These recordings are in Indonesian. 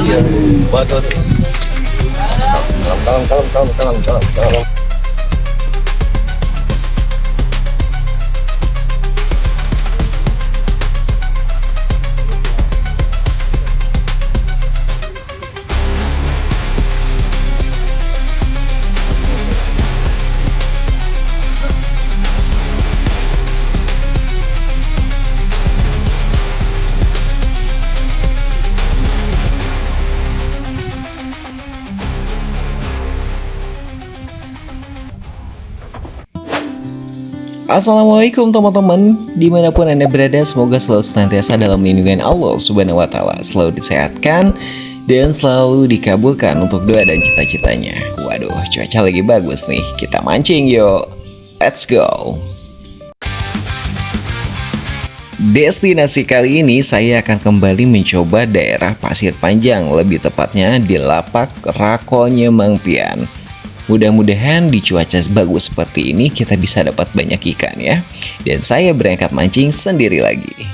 iya. Waduh. Kalem. Assalamualaikum teman-teman, dimanapun Anda berada, semoga selalu senantiasa dalam lindungan Allah Subhanahu wa Ta'ala, selalu disehatkan dan selalu dikabulkan untuk doa dan cita-citanya. Waduh, cuaca lagi bagus nih, kita mancing yuk, let's go. Destinasi kali ini saya akan kembali mencoba daerah Pasir Panjang, lebih tepatnya di Lapak Rakonye Mangpian. Mudah-mudahan di cuaca bagus seperti ini kita bisa dapat banyak ikan ya. Dan saya berangkat mancing sendiri lagi.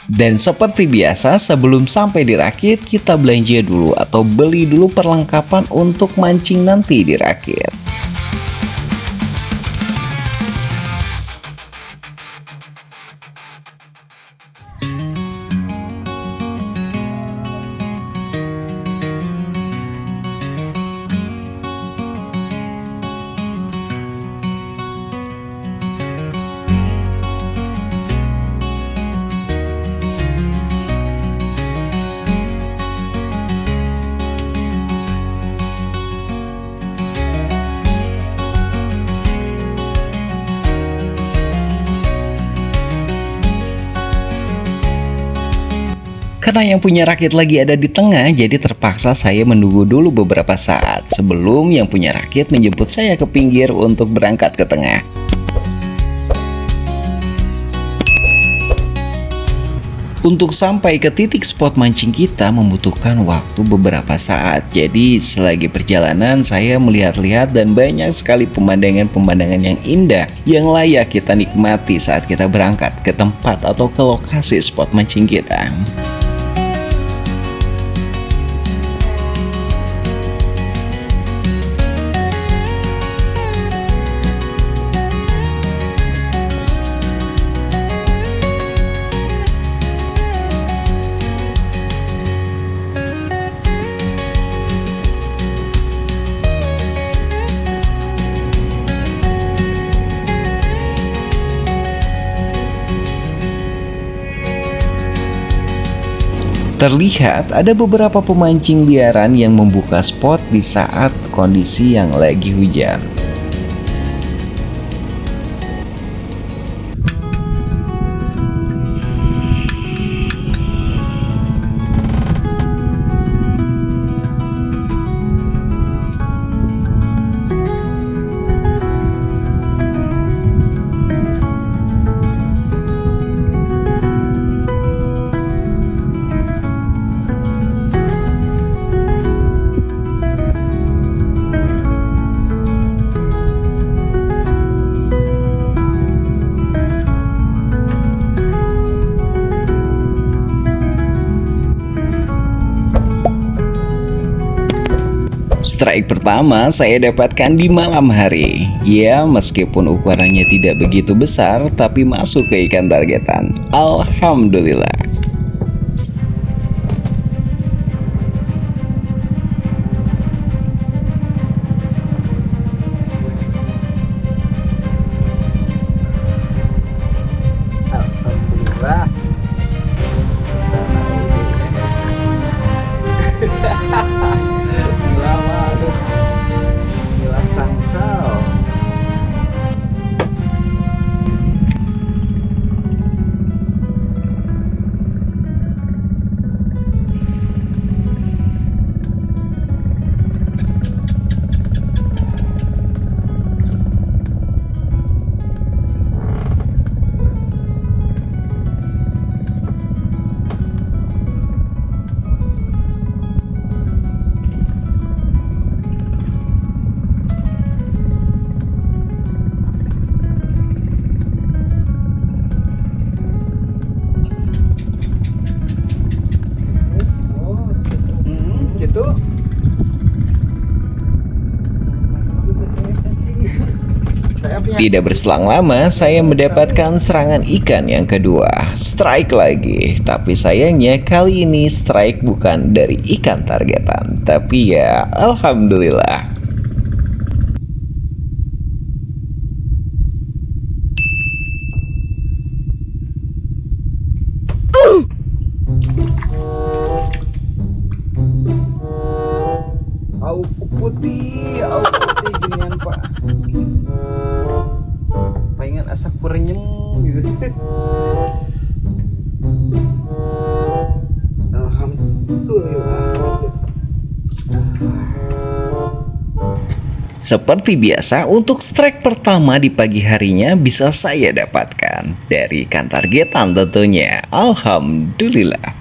Dan seperti biasa, sebelum sampai di rakit, kita belanja dulu atau beli dulu perlengkapan untuk mancing nanti di rakit. Karena yang punya rakit lagi ada di tengah, jadi terpaksa saya menunggu dulu beberapa saat sebelum yang punya rakit menjemput saya ke pinggir untuk berangkat ke tengah. Untuk sampai ke titik spot mancing kita membutuhkan waktu beberapa saat. Jadi selagi perjalanan saya melihat-lihat dan banyak sekali pemandangan-pemandangan yang indah yang layak kita nikmati saat kita berangkat ke tempat atau ke lokasi spot mancing kita. Terlihat ada beberapa pemancing liaran yang membuka spot di saat kondisi yang lagi hujan. Strike pertama saya dapatkan di malam hari. Ya, meskipun ukurannya tidak begitu besar, tapi masuk ke ikan targetan. Alhamdulillah. Alhamdulillah. Gila, waduh. Gila sangkal. Tidak berselang lama, saya mendapatkan serangan ikan yang kedua. Strike lagi, tapi sayangnya kali ini strike bukan dari ikan targetan, tapi ya alhamdulillah. Au putih ginian Pak. Pengen asa kurenyem gitu. Alhamdulillah. Seperti biasa, untuk strike pertama di pagi harinya bisa saya dapatkan dari ikan targetan tentunya. Alhamdulillah.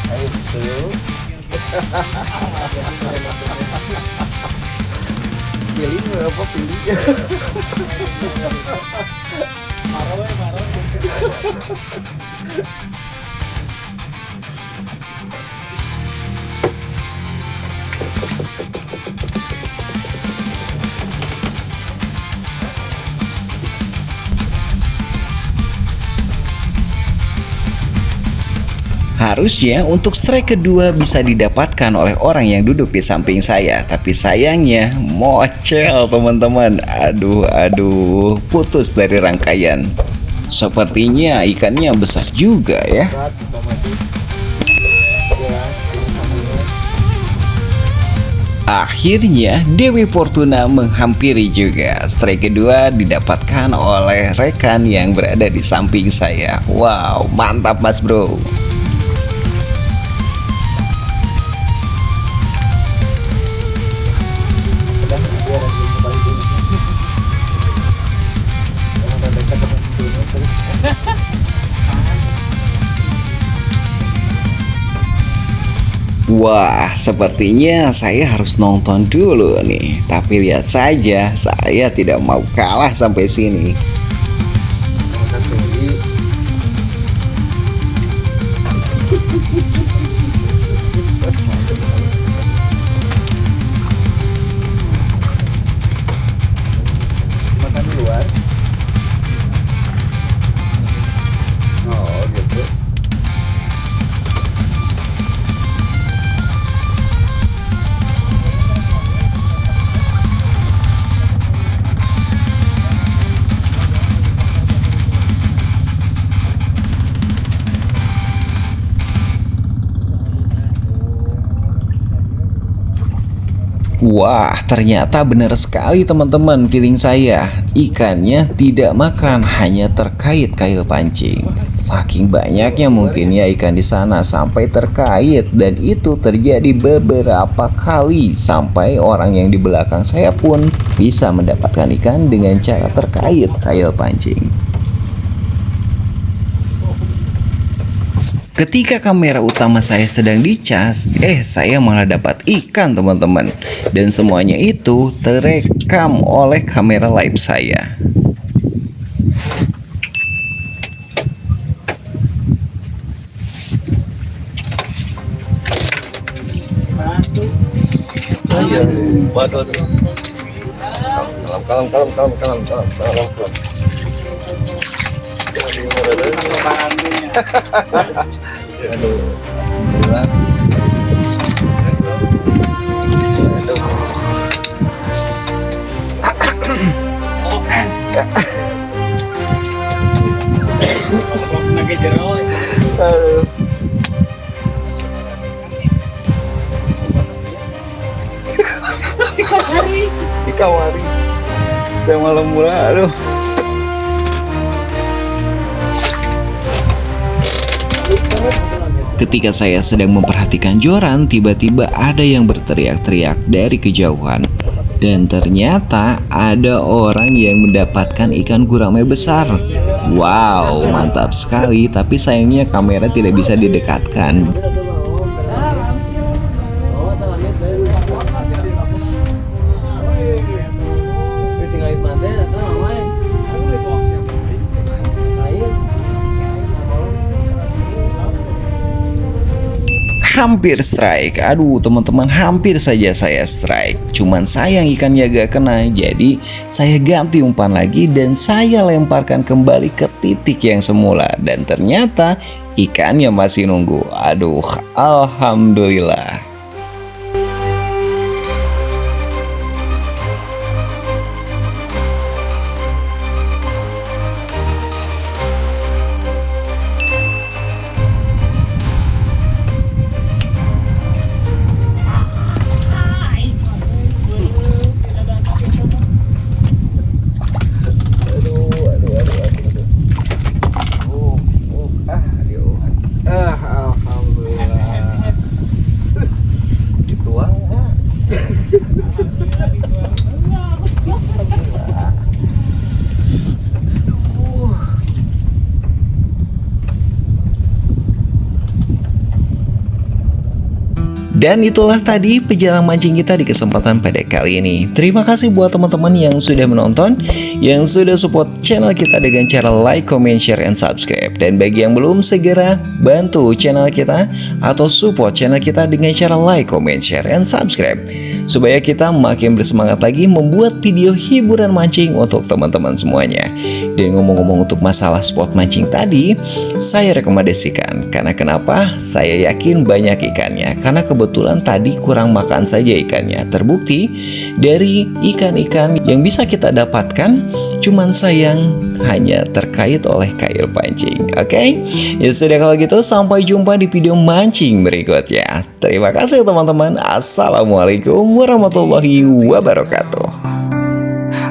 Ayo tuh. Pilih apa pilih? Harusnya untuk strike kedua bisa didapatkan oleh orang yang duduk di samping saya, tapi sayangnya mocel teman-teman. Aduh, putus dari rangkaian. Sepertinya ikannya besar juga ya. Akhirnya Dewi Fortuna menghampiri juga. Strike kedua didapatkan oleh rekan yang berada di samping saya. Wow, mantap mas bro. Wah, sepertinya saya harus nonton dulu nih. Tapi lihat saja, saya tidak mau kalah sampai sini. Makan di luar. Oh gitu. Wah, ternyata benar sekali teman-teman feeling saya. Ikannya tidak makan, hanya terkait kail pancing. Saking banyaknya mungkinnya ikan di sana sampai terkait, dan itu terjadi beberapa kali sampai orang yang di belakang saya pun bisa mendapatkan ikan dengan cara terkait kail pancing. Ketika kamera utama saya sedang dicas, saya malah dapat ikan teman-teman. Dan semuanya itu terekam oleh kamera live saya. Iya, waduh. Kalem. Aduh. Di kamari. Teh malam murah, aduh. Ketika saya sedang memperhatikan joran, tiba-tiba ada yang berteriak-teriak dari kejauhan. Dan ternyata ada orang yang mendapatkan ikan gurame besar. Wow, mantap sekali, tapi sayangnya kamera tidak bisa didekatkan. hampir strike. Aduh teman-teman, hampir saja saya strike. Cuman sayang ikannya gak kena. Jadi saya ganti umpan lagi dan saya lemparkan kembali ke titik yang semula. Dan ternyata ikannya masih nunggu. Aduh, alhamdulillah. Alhamdulillah. Dituang, Dan itulah tadi perjalanan mancing kita di kesempatan pada kali ini. Terima kasih buat teman-teman yang sudah menonton, yang sudah support channel kita dengan cara like, comment, share, and subscribe. Dan bagi yang belum, segera bantu channel kita atau support channel kita dengan cara like, comment, share, and subscribe. Supaya kita makin bersemangat lagi membuat video hiburan mancing untuk teman-teman semuanya. Dan ngomong-ngomong untuk masalah spot mancing tadi, saya rekomendasikan. Karena kenapa? Saya yakin banyak ikannya. Karena kebetulan tadi kurang makan saja ikannya. Terbukti dari ikan-ikan yang bisa kita dapatkan, cuman sayang hanya terkait oleh kail pancing. Oke? Ya sudah, kalau gitu sampai jumpa di video mancing berikutnya. Terima kasih teman-teman. Assalamualaikum warahmatullahi wabarakatuh.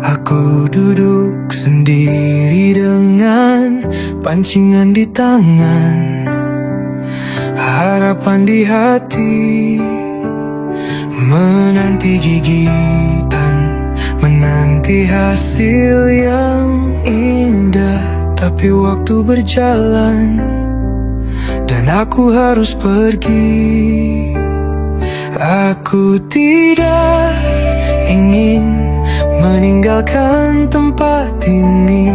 Aku duduk sendiri dengan pancingan di tangan, harapan di hati, menanti gigitan, menanti hasil yang indah. Tapi waktu berjalan dan aku harus pergi. Aku tidak ingin meninggalkan tempat ini,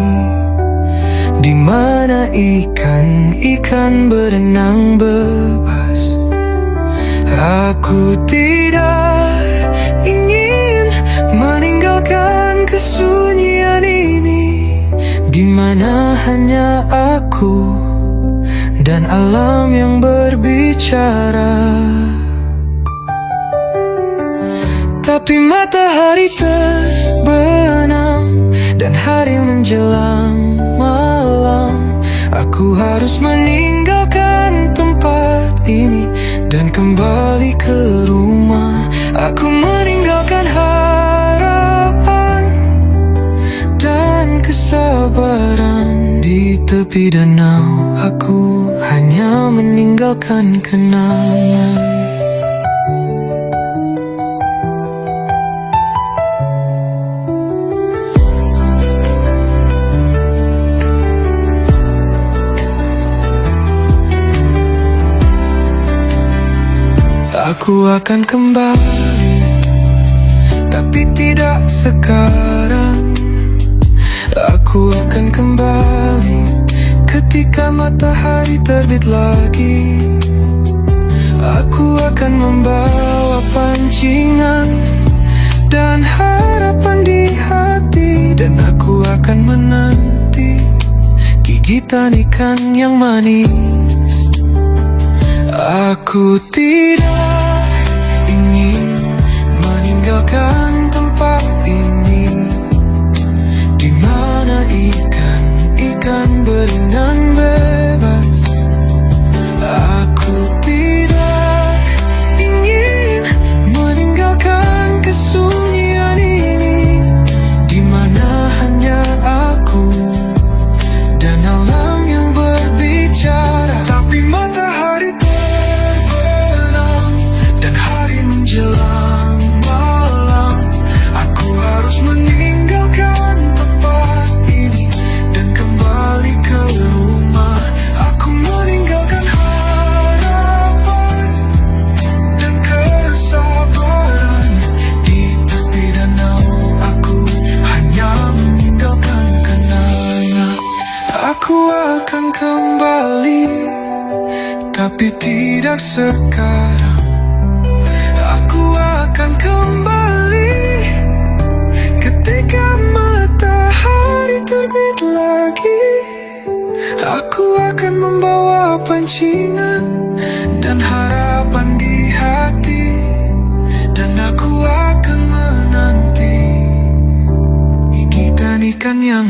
di mana ikan-ikan berenang bebas. Aku tidak ingin meninggalkan kesunyian ini, di mana hanya aku dan alam yang berbicara. Tapi matahari terbenam dan hari menjelang malam. Aku harus meninggalkan tempat ini dan kembali ke rumah. Aku meninggalkan harapan dan kesabaran di tepi danau. Aku hanya meninggalkan kenangan. Aku akan kembali, tapi tidak sekarang. Aku akan kembali ketika matahari terbit lagi. Aku akan membawa pancingan dan harapan di hati, dan aku akan menanti gigitan ikan yang manis. Aku tidak ingin meninggalkan tempat ini, di mana ikan-ikan berenang bebas. Aku tidak ingin meninggalkan kesunyian ini, di mana hanya aku dan alam yang berbicara. Tapi matahari menjelang malam, aku harus meninggalkan tempat ini dan kembali ke rumah. Aku meninggalkan harapan dan kesabaran di tepi danau. Aku hanya meninggalkan kenangan. Aku akan kembali, tapi tapi tidak sekarang. Aku akan kembali ketika matahari terbit lagi. Aku akan membawa pancingan dan harapan di hati, dan aku akan menanti ikan-ikan yang